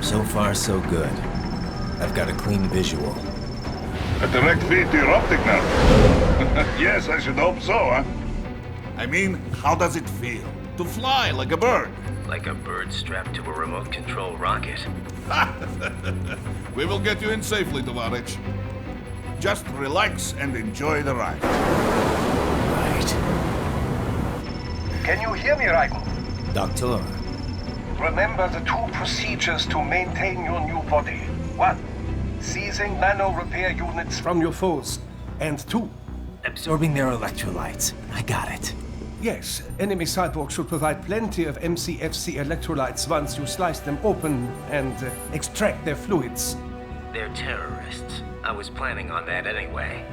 So far, so good. I've got a clean visual. A direct feed to your optic nerve. Yes, I should hope so, huh? I mean, how does it feel? To fly like a bird? Like a bird strapped to a remote control rocket. We will get you in safely, Tovarich. Just relax and enjoy the ride. Right. Can you hear me, Raiden? Doctor. Remember the 2 procedures to maintain your new body. 1. Seizing nano repair units from your foes. And 2. Absorbing their electrolytes. I got it. Yes, enemy cyborgs should provide plenty of MCFC electrolytes once you slice them open and extract their fluids. They're terrorists. I was planning on that anyway.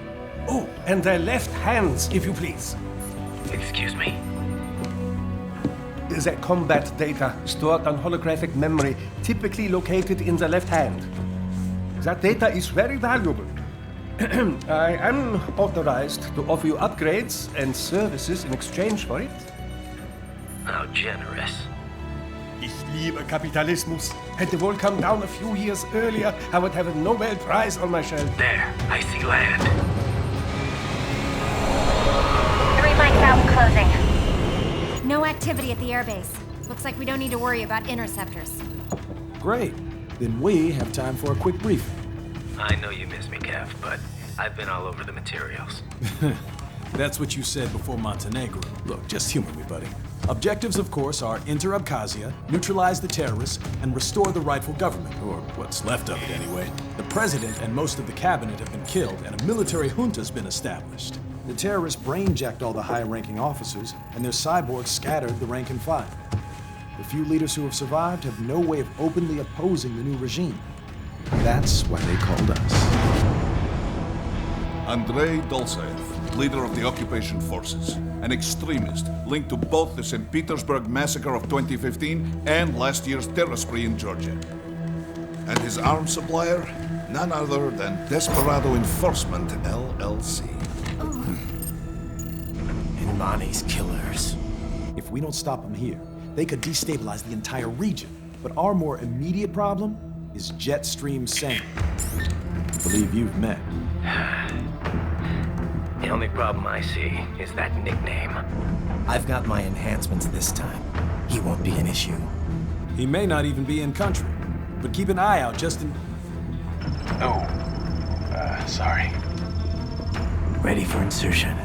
Oh, and their left hands, if you please. Excuse me? Their combat data stored on holographic memory, typically located in the left hand. That data is very valuable. I am authorized to offer you upgrades and services in exchange for it. How generous. Ich liebe Kapitalismus. Hätte wohl come down a few years earlier, I would have a Nobel Prize on my shelf. There, I see land. 3 mic valve closing. No activity at the airbase. Looks like we don't need to worry about interceptors. Great. Then we have time for a quick briefing. I know you miss me, Kev, but I've been all over the materials. That's what you said before Montenegro. Look, just humor me, buddy. Objectives, of course, are enter Abkhazia, neutralize the terrorists, and restore the rightful government, or what's left of it anyway. The president and most of the cabinet have been killed, and a military junta's been established. The terrorists brain-jacked all the high-ranking officers, and their cyborgs scattered the rank and file. The few leaders who have survived have no way of openly opposing the new regime. That's why they called us. Andrei Dolzaev, leader of the occupation forces, an extremist linked to both the St. Petersburg massacre of 2015 and last year's terror spree in Georgia. And his arms supplier, none other than Desperado Enforcement, LLC. And Monty's killers. If we don't stop them here, they could destabilize the entire region. But our more immediate problem is Jetstream Sam. I believe you've met. The only problem I see is that nickname. I've got my enhancements this time. He won't be an issue. He may not even be in country, but keep an eye out just in... Sorry. Ready for insertion.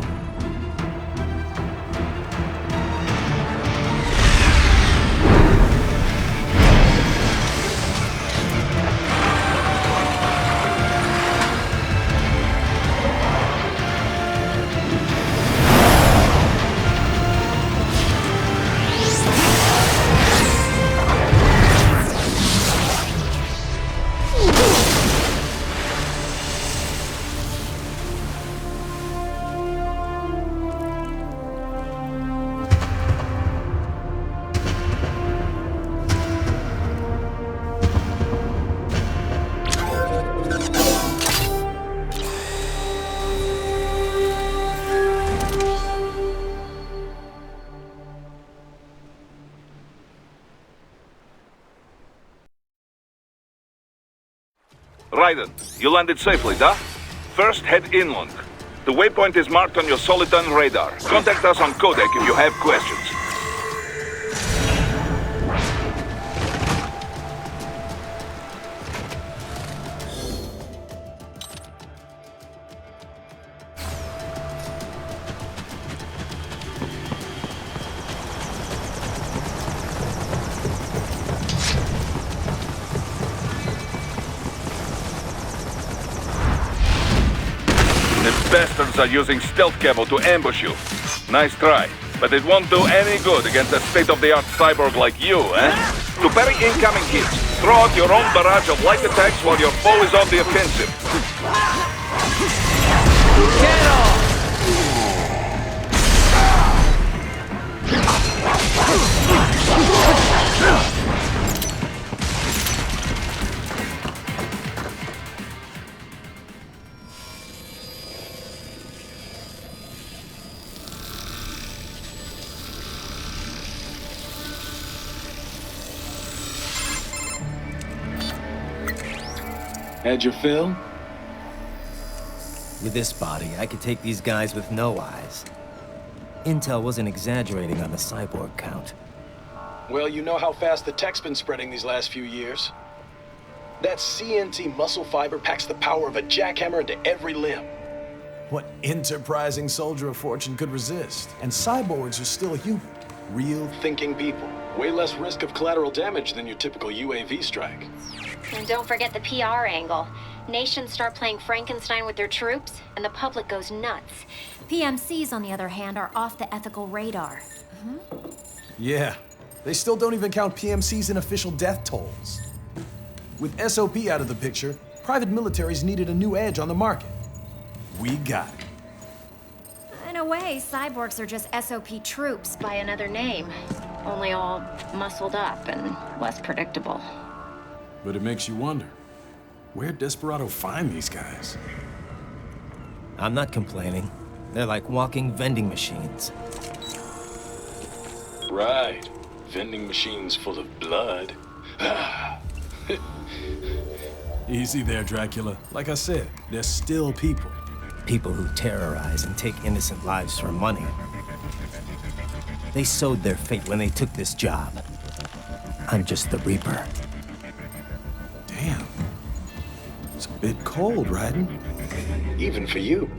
Raiden, you landed safely, da? First, head inland. The waypoint is marked on your Soliton radar. Contact us on codec if you have questions. Bastards are using stealth camo to ambush you. Nice try, but it won't do any good against a state-of-the-art cyborg like you, eh? To parry incoming hits, throw out your own barrage of light attacks while your foe is on the offensive. Get off! Had your fill? With this body, I could take these guys with no eyes. Intel wasn't exaggerating on the cyborg count. Well, you know how fast the tech's been spreading these last few years. That CNT muscle fiber packs the power of a jackhammer into every limb. What enterprising soldier of fortune could resist? And cyborgs are still human. Real Thinking people. Way less risk of collateral damage than your typical UAV strike. And don't forget the PR angle. Nations start playing Frankenstein with their troops, and the public goes nuts. PMCs, on the other hand, are off the ethical radar. Yeah. They still don't even count PMCs in official death tolls. With SOP out of the picture, private militaries needed a new edge on the market. We got it. In a way, cyborgs are just SOP troops by another name. Only all muscled up and less predictable. But it makes you wonder, where'd Desperado find these guys? I'm not complaining. They're like walking vending machines. Right. Vending machines full of blood. Easy there, Dracula. Like I said, they're still people. People who terrorize and take innocent lives for money. They sowed their fate when they took this job. I'm just the Reaper. Damn. It's a bit cold, Raiden. Even for you.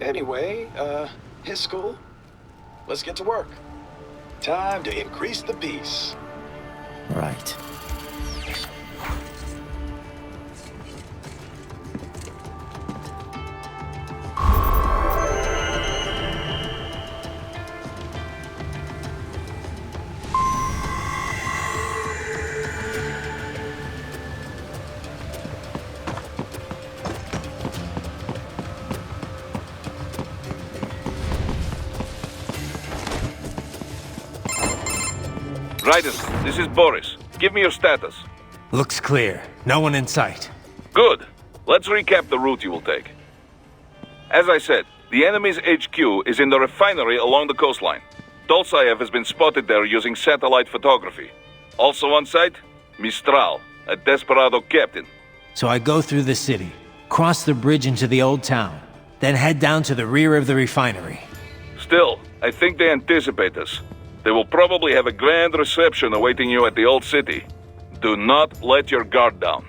Anyway, his school. Let's get to work. Time to increase the peace. Right. Raiden, this is Boris. Give me your status. Looks clear. No one in sight. Good. Let's recap the route you will take. As I said, the enemy's HQ is in the refinery along the coastline. Dolzaev has been spotted there using satellite photography. Also on site, Mistral, a Desperado captain. So I go through the city, cross the bridge into the old town, then head down to the rear of the refinery. Still, I think they anticipate us. They will probably have a grand reception awaiting you at the old city. Do not let your guard down.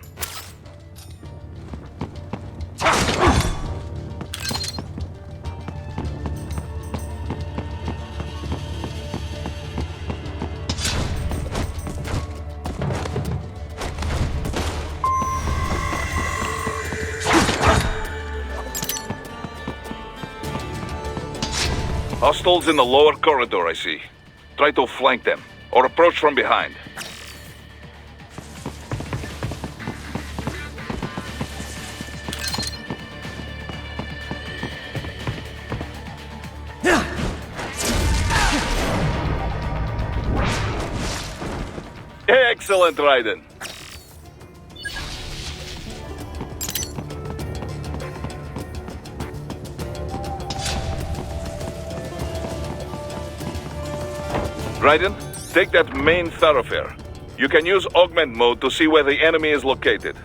Hostiles in the lower corridor, I see. Try to flank them, or approach from behind. Excellent, Raiden. Raiden, take that main thoroughfare. You can use augment mode to see where the enemy is located.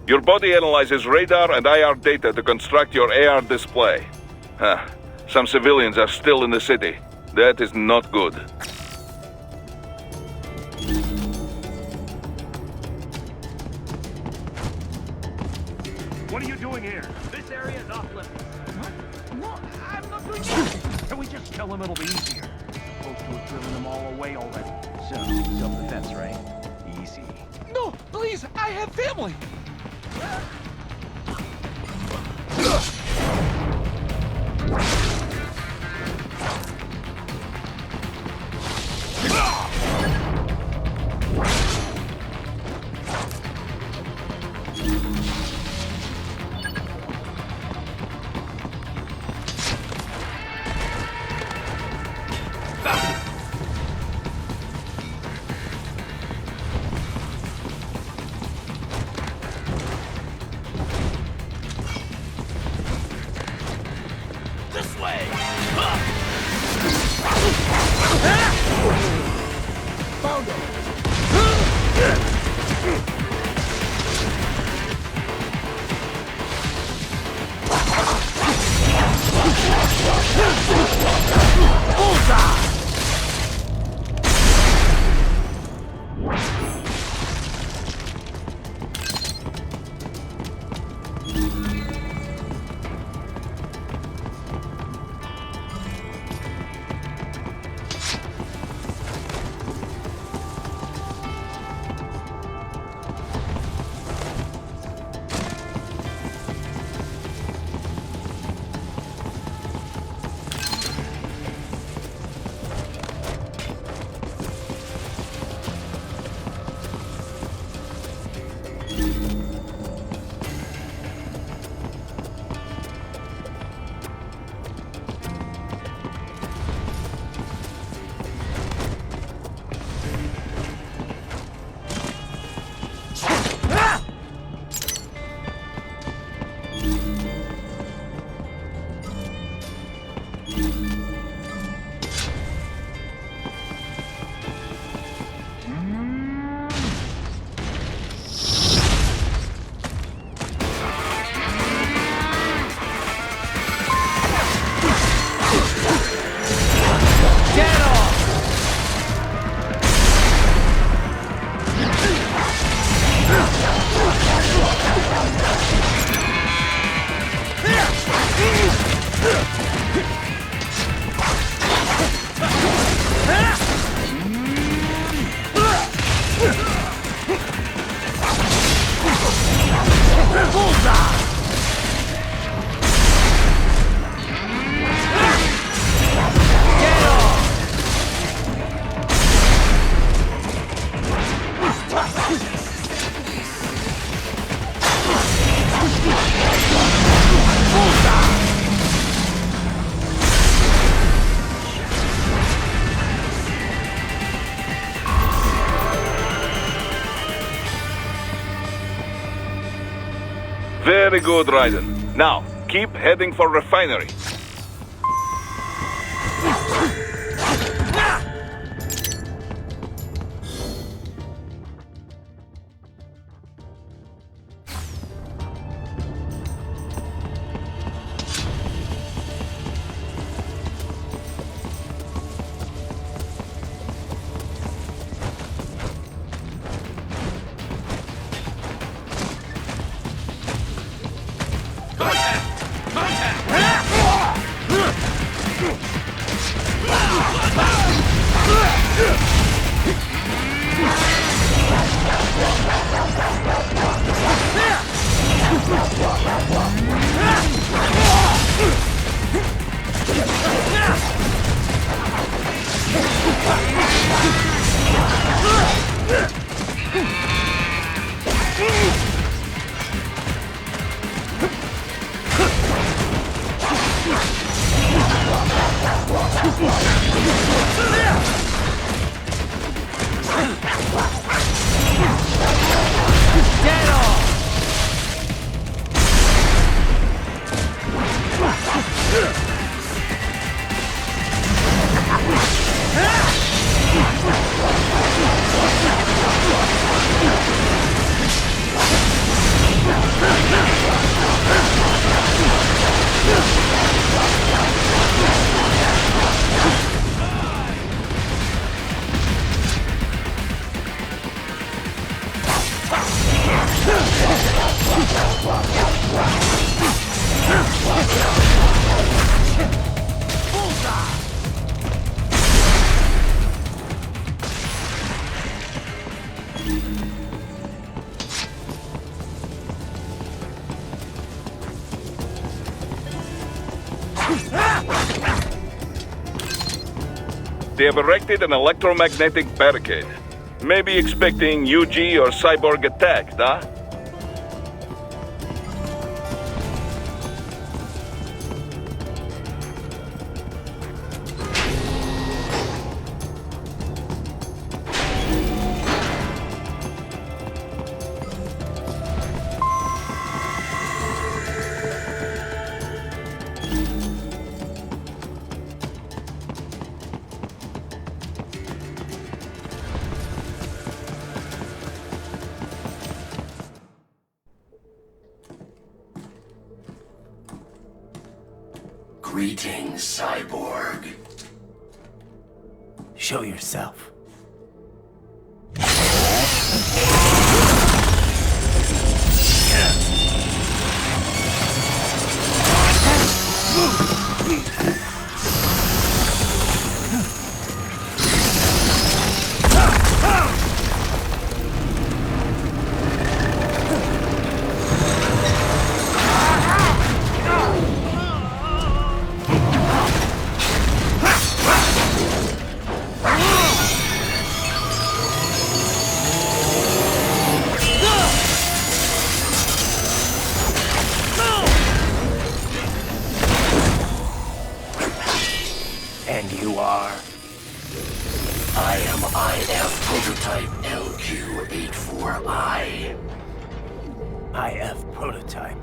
Your body analyzes radar and IR data to construct your AR display. Some civilians are still in the city. That is not good. What are you doing here? This area is off limits. What? No, I'm not doing anything. Can we just kill them? It'll be easier. Supposed to have driven them all away already. So, self-defense, right? Easy. No, please, I have family. Very good, Raiden. Now, keep heading for refinery. They have erected an electromagnetic barricade. Maybe expecting UG or cyborg attack, huh? Greetings, cyborg. Show yourself. And you are? I am IF Prototype LQ84I. IF Prototype.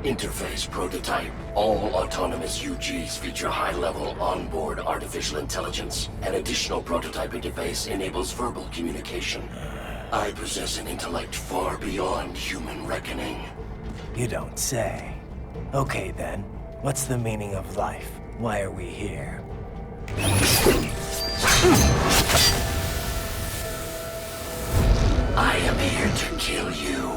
Interface Prototype. All autonomous UGs feature high-level onboard artificial intelligence. An additional prototype interface enables verbal communication. I possess an intellect far beyond human reckoning. You don't say. Okay then, what's the meaning of life? Why are we here? I am here to kill you.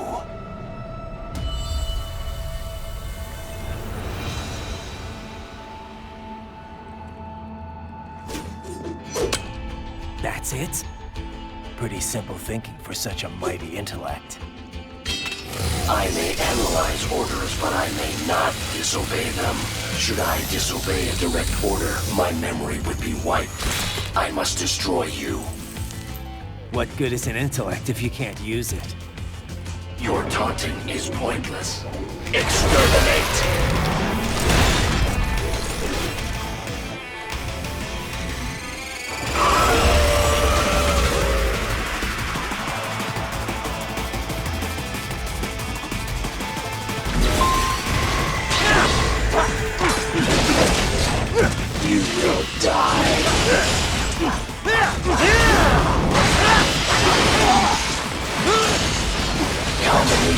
That's it? Pretty simple thinking for such a mighty intellect. I may analyze orders, but I may not disobey them. Should I disobey a direct order, my memory would be wiped. I must destroy you. What good is an intellect if you can't use it? Your taunting is pointless. Exterminate!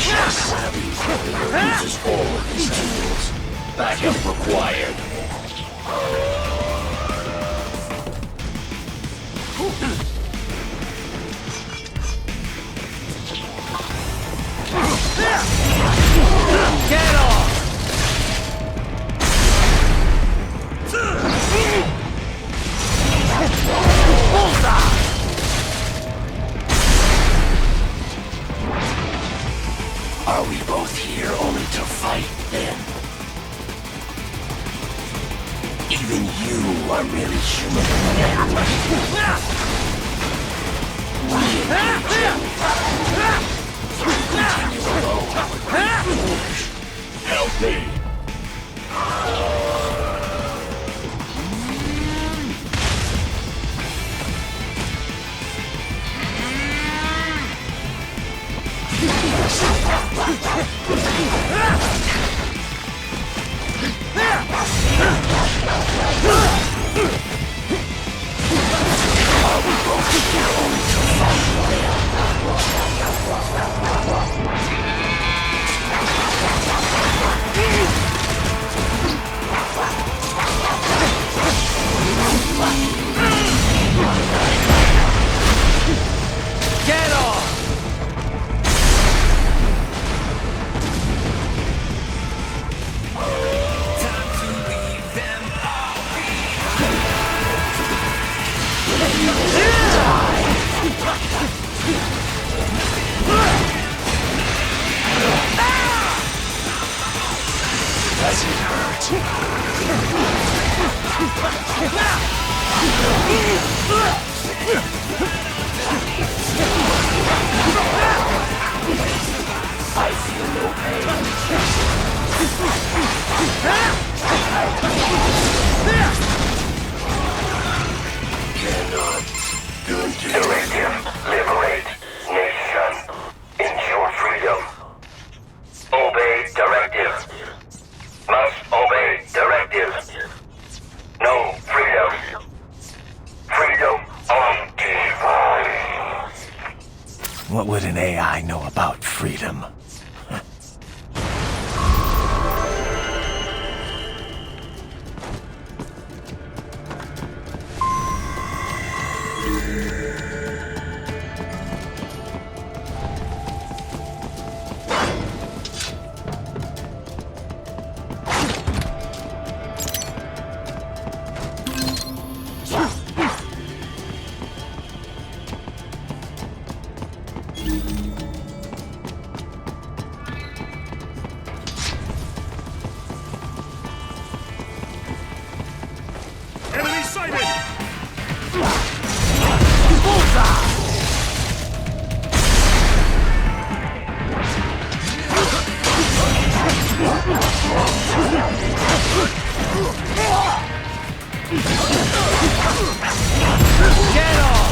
Operations savvy uses all of these tools. Backup required. Get off! Bullseye! Are we both here only to fight, then? Even you are merely human. Continue alone. Help me. Get off! Does it hurt? I feel no pain. Cannot. Directive. Liberate. Nation. Ensure freedom. Obey directive. Must obey directive. No freedom. Freedom on device. What would an AI know about freedom? Enemy sighted! Get off!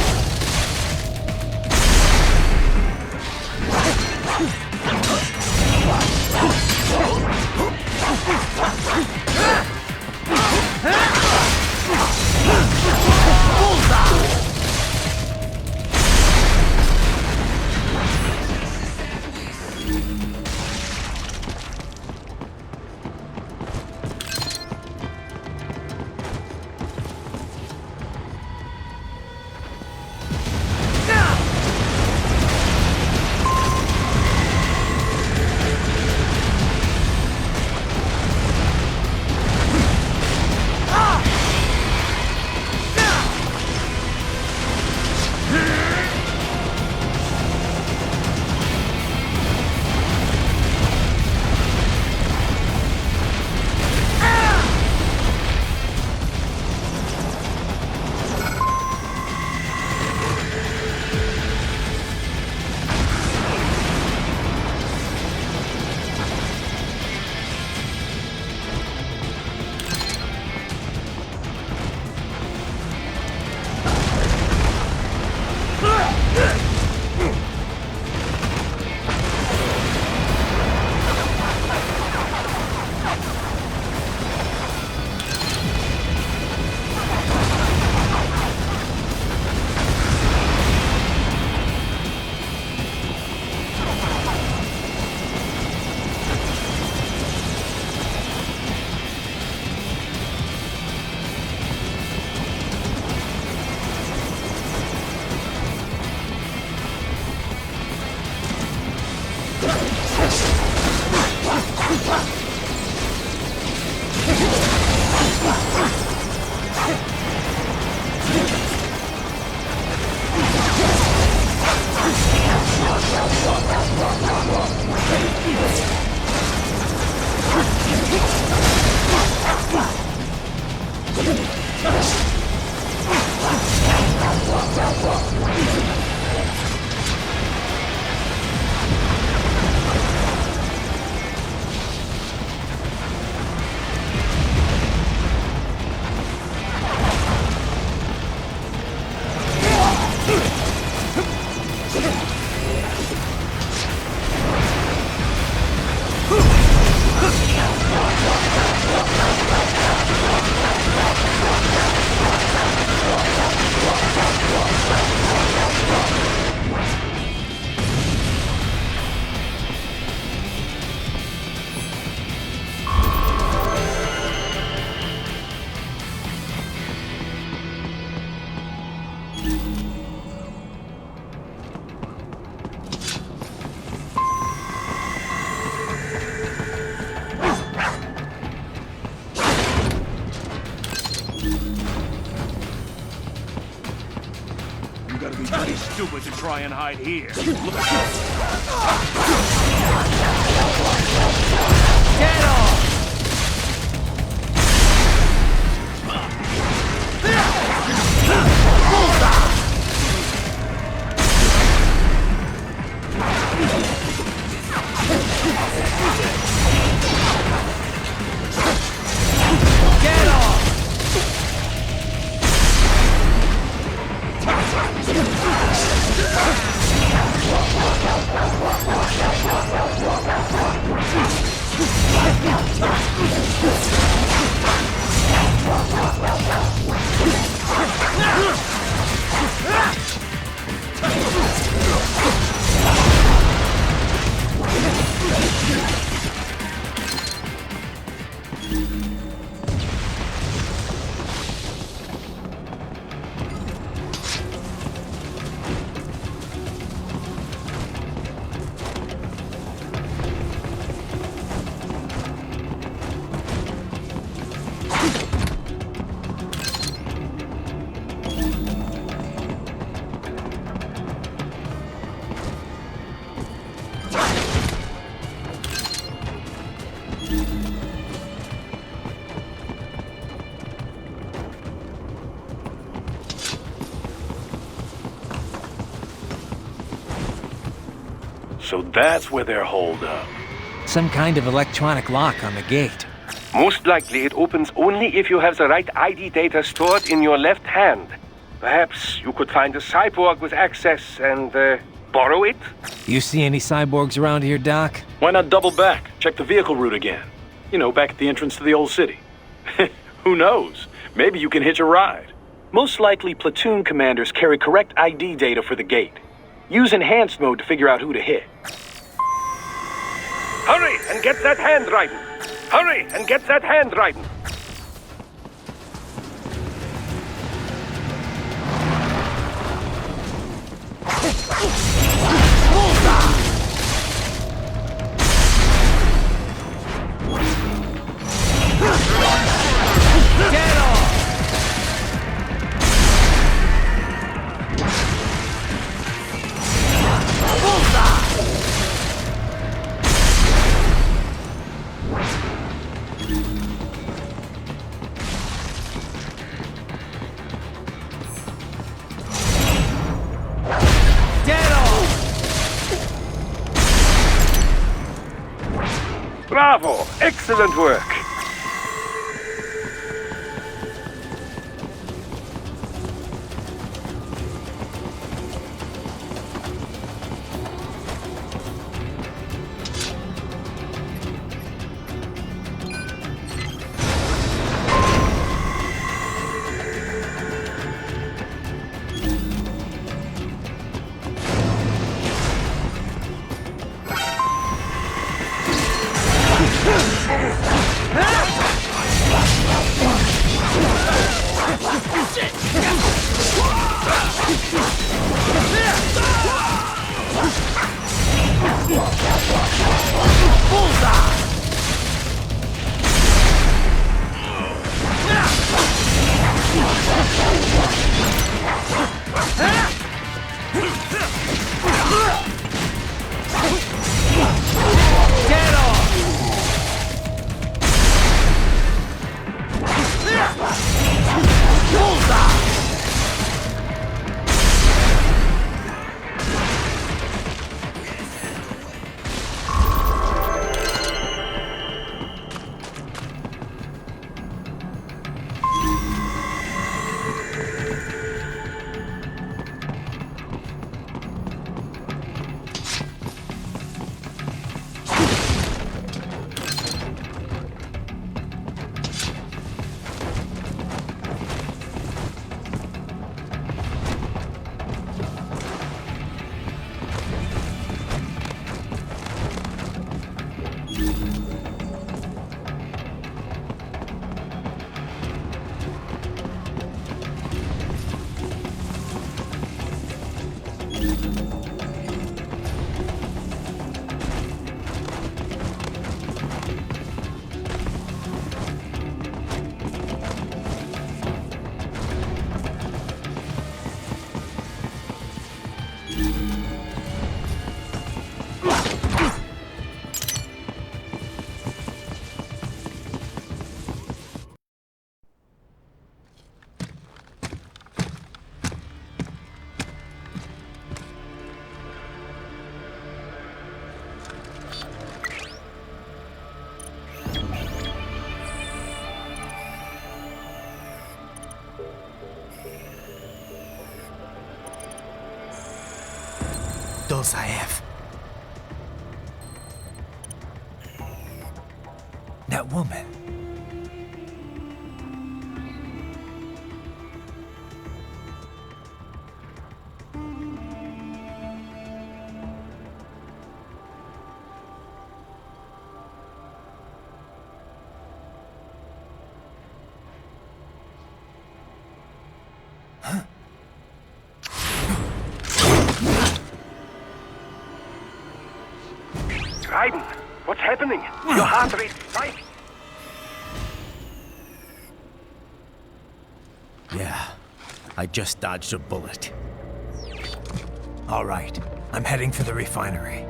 Pretty stupid to try and hide here. Get off! Get off! So that's where they're holed up. Some kind of electronic lock on the gate. Most likely it opens only if you have the right ID data stored in your left hand. Perhaps you could find a cyborg with access and, borrow it? You see any cyborgs around here, Doc? Why not double back? Check the vehicle route again. You know, back at the entrance to the old city. Who knows? Maybe you can hitch a ride. Most likely, platoon commanders carry correct ID data for the gate. Use enhanced mode to figure out who to hit. Hurry and get that hand, Raiden! Hurry and get that hand, Raiden! Get off! Bravo! Excellent work! skills I have. That woman. Raiden, what's happening? Your heart rate spiked. Yeah, I just dodged a bullet. All right, I'm heading for the refinery.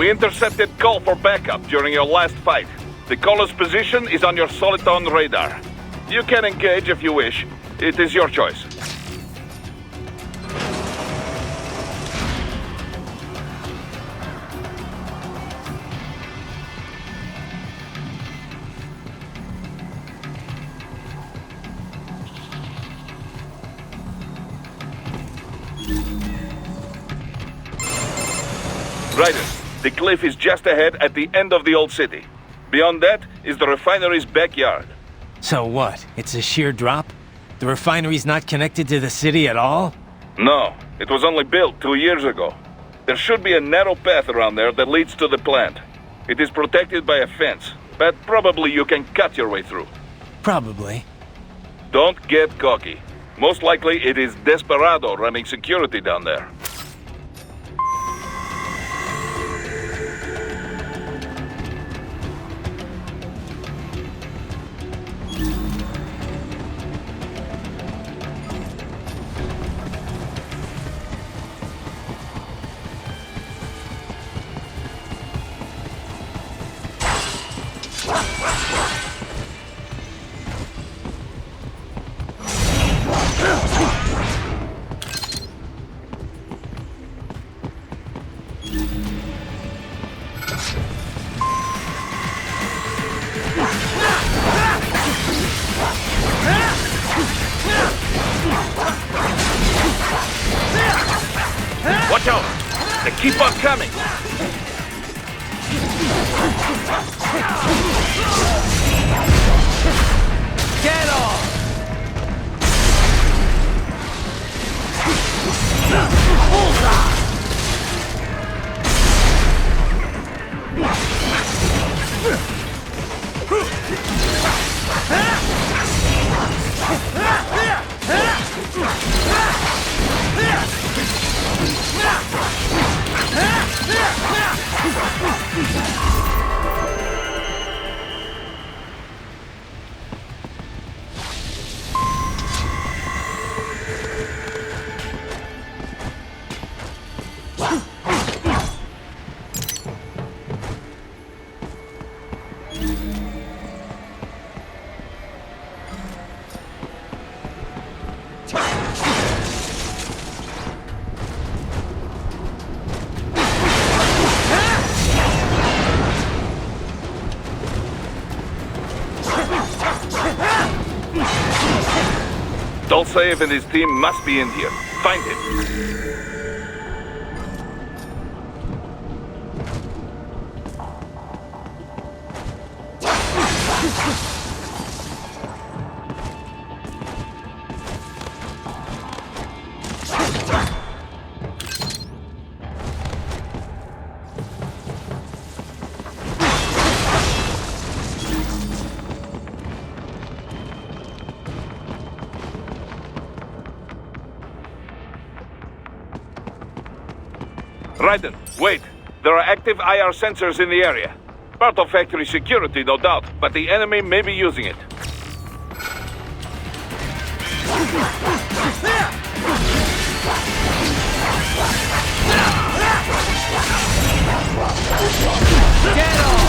We intercepted call for backup during your last fight. The caller's position is on your Soliton radar. You can engage if you wish. It is your choice. Raiden, the cliff is just ahead at the end of the old city. Beyond that is the refinery's backyard. So what? It's a sheer drop? The refinery's not connected to the city at all? No, it was only built 2 years ago. There should be a narrow path around there that leads to the plant. It is protected by a fence, but probably you can cut your way through. Probably. Don't get cocky. Most likely it is Desperado running security down there. Watch out! They keep on coming! Get off! Dolcev and his team must be in here. Find him. Raiden, wait. There are active IR sensors in the area. Part of factory security, no doubt, but the enemy may be using it. Get off!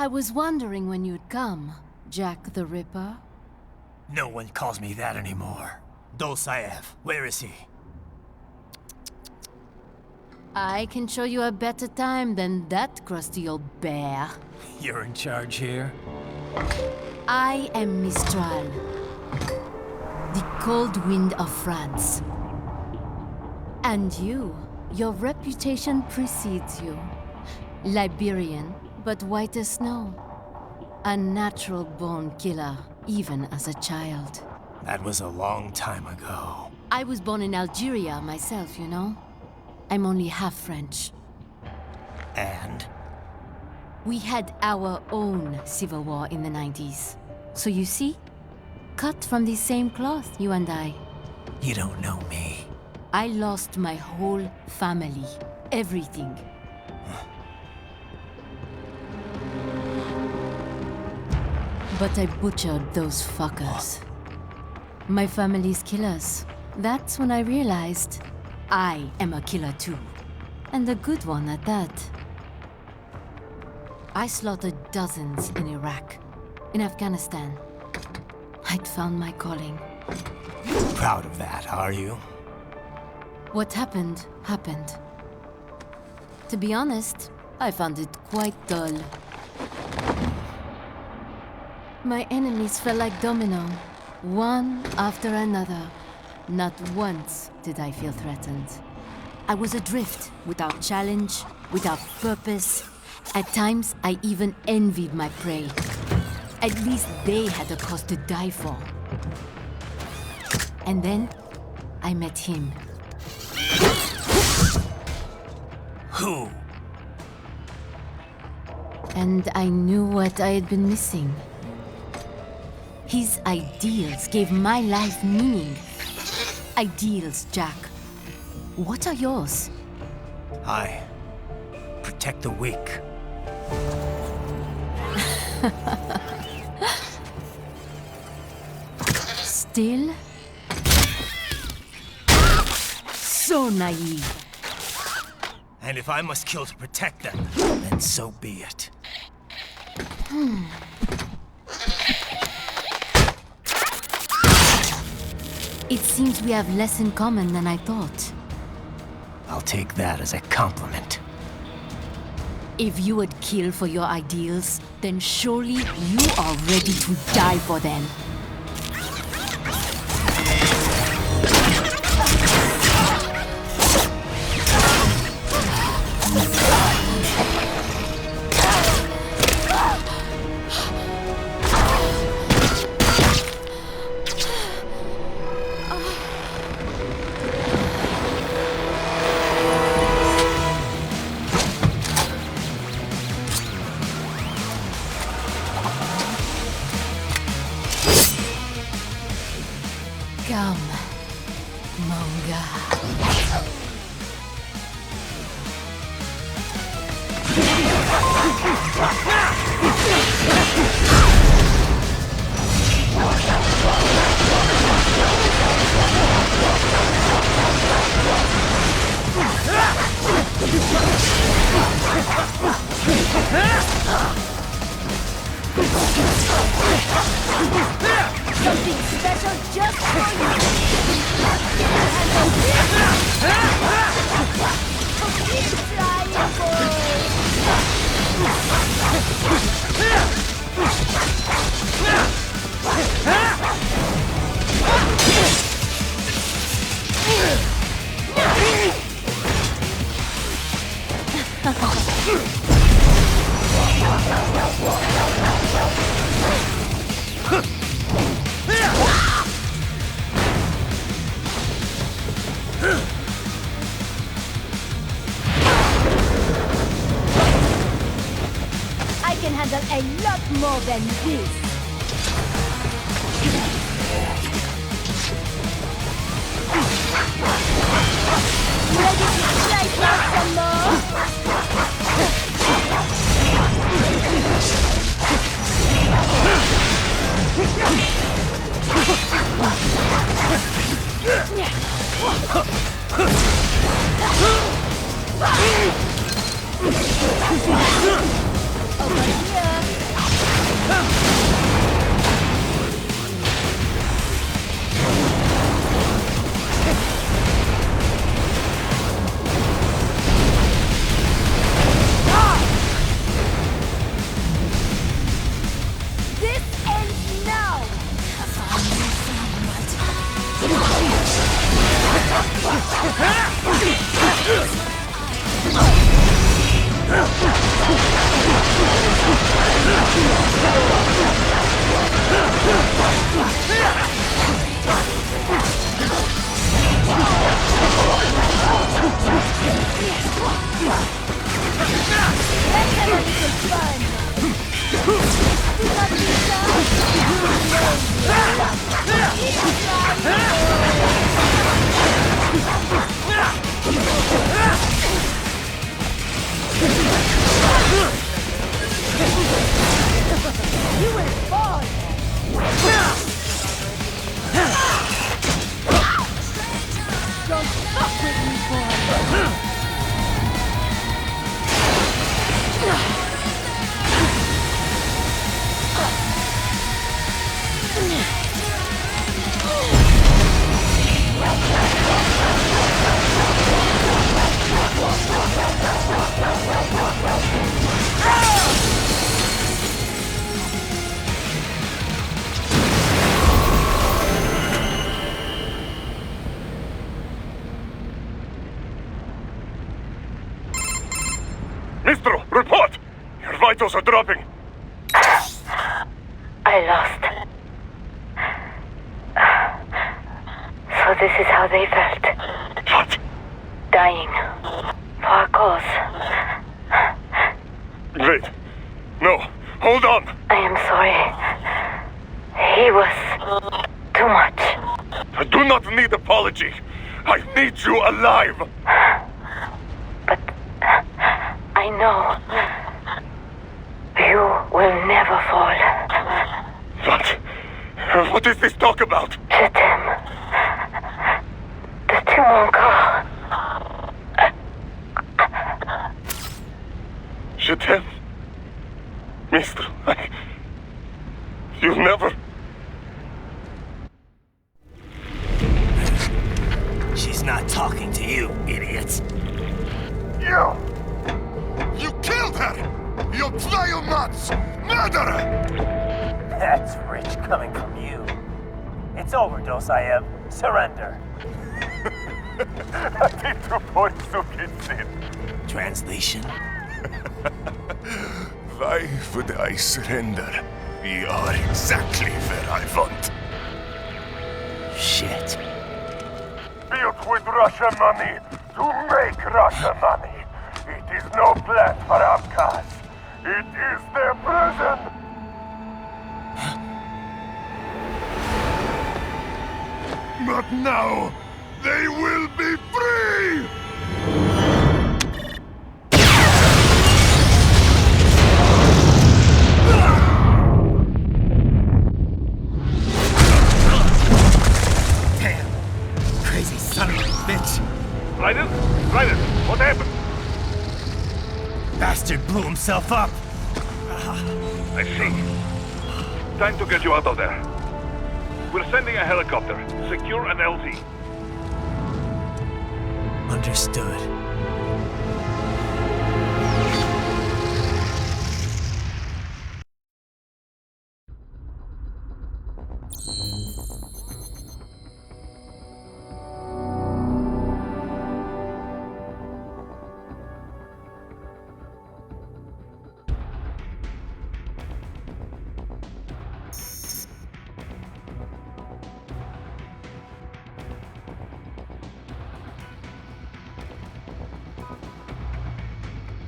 I was wondering when you'd come, Jack the Ripper. No one calls me that anymore. Dolsaev, where is he? I can show you a better time than that crusty old bear. You're in charge here? I am Mistral, the cold wind of France. And your reputation precedes you. Liberian, but white as snow. A natural-born killer, even as a child. That was a long time ago. I was born in Algeria myself, you know? I'm only half French. And? We had our own civil war in the 90s. So you see? Cut from the same cloth, you and I. You don't know me. I lost my whole family. Everything. But I butchered those fuckers. My family's killers. That's when I realized I am a killer too. And a good one at that. I slaughtered dozens in Iraq, in Afghanistan. I'd found my calling. Proud of that, are you? What happened, happened. To be honest, I found it quite dull. My enemies fell like domino, one after another. Not once did I feel threatened. I was adrift, without challenge, without purpose. At times, I even envied my prey. At least they had a cause to die for. And then, I met him. Who? And I knew what I had been missing. His ideals gave my life meaning. Ideals, Jack. What are yours? I protect the weak. Still? So naive. And if I must kill to protect them, then so be it. It seems we have less in common than I thought. I'll take that as a compliment. If you would kill for your ideals, then surely you are ready to die for them. Come, Monga. Something special just for you. I can handle a lot more than this. Ready to slice out some more? Over here. This ends now! Let's have a little fun! Do not be You will fall! Don't fuck with me, boy! Mistro, report! Your vitals are dropping. I lost. So this is how they felt. What? Dying. For a cause. Wait. No. Hold on. I am sorry. He was too much. I do not need apology. I need you alive. But I know you will never fall. What is this talk about? Je t'aime. De tout mon corps. Je t'aime. Mister, you'll never... She's not talking to you, idiot. You killed her! You vile nuts! Murderer! That's rich coming from you. It's overdose, I am. Surrender. Translation? Why would I surrender? You are exactly where I want. Shit. Built with Russian money to make Russian money. It is no plan for outcasts. It is their prison. But now, they will be free! Damn! Crazy son of a bitch! Raiden? Raiden, what happened? Bastard blew himself up! I see. Time to get you out of there. We're sending a helicopter. Secure an LZ. Understood.